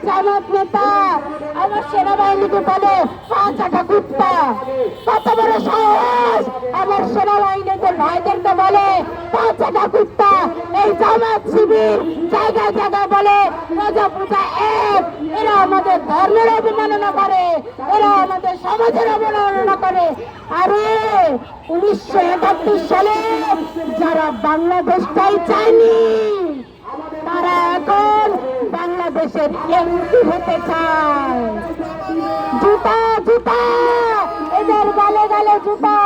জামাত নেতা আমার সেনাবাহিনীকে বলে পাঁচাটা কুত্তা। কত বড় সাহস আমার সেনাবাহিনীদের ভাইদেরকে বলে পাঁচাটা কুত্তা। এই জামাত শিবির জায়গায় জায়গায় বলে রোজা পূজা এক। এরা আমাদের ধর্মের অবমাননা করে, এরা আমাদের সমাজের অবমাননা করে। আরে 1971 সালে যারা বাংলাদেশটাই চায়নি তারা এখন বাংলাদেশের এমপি হতে চায়। জুতা জুতা, এদের গালে গালে জুতা।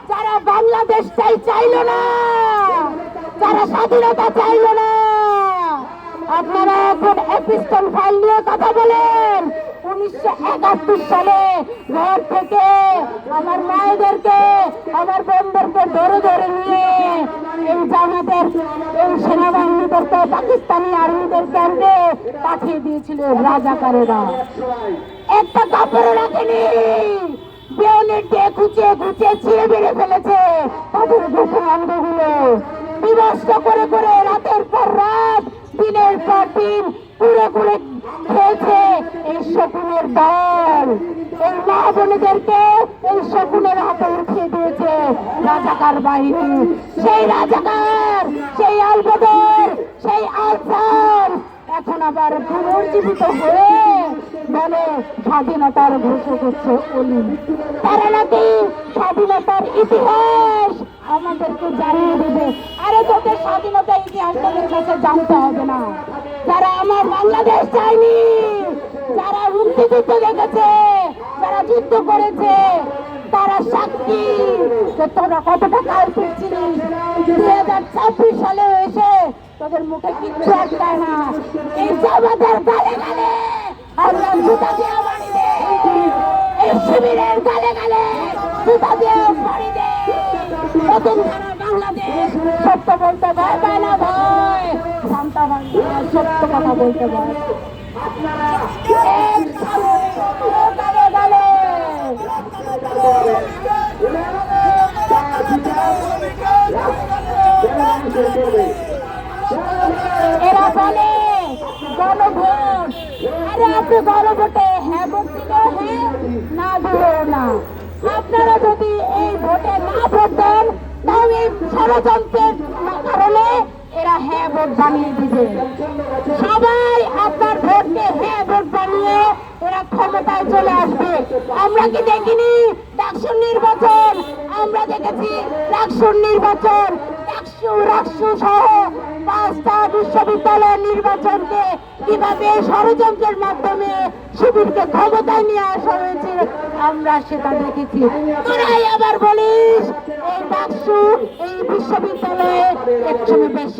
যারা বাংলাদেশটাই চাইলো না, যারা স্বাধীনতা চাইলো না, আপনারা এখন এপিস্টল ফাইল নিয়ে কথা বলেন। 1971 সালে ঘর থেকে আমার মায়েদেরকে আমার বোনদেরকে ধরে ধরে নিয়ে এই জামাতের এই সেনাবাহিনীদেরকে পাকিস্তানি আর্মিদের ক্যাম্পে পাঠিয়ে দিয়েছিল রাজাকারেরা। একটা কাপড় রাখেনি, বেয়নেট দিয়ে খুঁচিয়ে খুঁচিয়ে ছিঁড়ে বেড়ে ফেলেছে তাদের গোপন অঙ্গগুলো। বিভস্ত করে করে রাতের পর রাত দিনের পর দিন পুরো করে খেয়েছে এই শকুনের দল। এই মা বোনেদেরকে এই শকুনের হাতে উঠিয়ে দিয়েছে রাজাকার বাহিনী। সেই রাজাকার, সেই আলবদর, সেই আলসার এখন আবার পুনর্জীবিত হয়ে বলে স্বাধীনতার ঘোষক হচ্ছে অলি। তারা নাকি স্বাধীনতার ইতিহাস আমাদেরকে জানিয়ে দেবে। আরে তোদের স্বাধীনতার ইতিহাস তোদের কাছে জানতে হবে না। যারা আমার বাংলাদেশ চায়নি, যারা মুক্তিযুদ্ধ দেখেছে, যারা যুদ্ধ করেছে, তারা সাক্ষী যে তোরা কতটা কাল ফিরছিলিস। 2026 সালে এসে তোদের মুখে কিচ্ছু আটকায় না। এই জামাতের গালে গালে আমরা জুতা দিয়ে বাড়ি দে, এই শিবিরের গালে গালে জুতা দিয়ে বাড়ি দে। নতুন বাংলাদেশ সত্য বলতে ভয় পায় না, ভয় শান্তা সত্য কথা বলতে ভয়। এরা বলে গণভোট। আরে আপনি গণভোটে হ্যাঁ ভোট দিলেও হ্যাঁ, না দিলেও না। আপনারা যদি এই ভোটে না ভোট দেন তাহলে এই ষড়যন্ত্রের কারণে এরা হ্যাঁ ভোট বানিয়ে দিবে। সবাই আপনার ভোটকে হ্যাঁ ভোট বানিয়ে এরা ক্ষমতায় চলে আসবে। আমরা কি দেখিনি ডাকসুর নির্বাচন? আমরা দেখেছি ডাকসুর নির্বাচন, রাকসু সহ 5টা বিশ্ববিদ্যালয়ের নির্বাচনকে কিভাবে ষড়যন্ত্রের মাধ্যমে শিবিরকে ক্ষমতায় নিয়ে আসা হয়েছে আমরা সেটা দেখেছি। তোরাই আবার বলিস এই ডাকসু এই বিশ্ববিদ্যালয়ে একসময় বেশি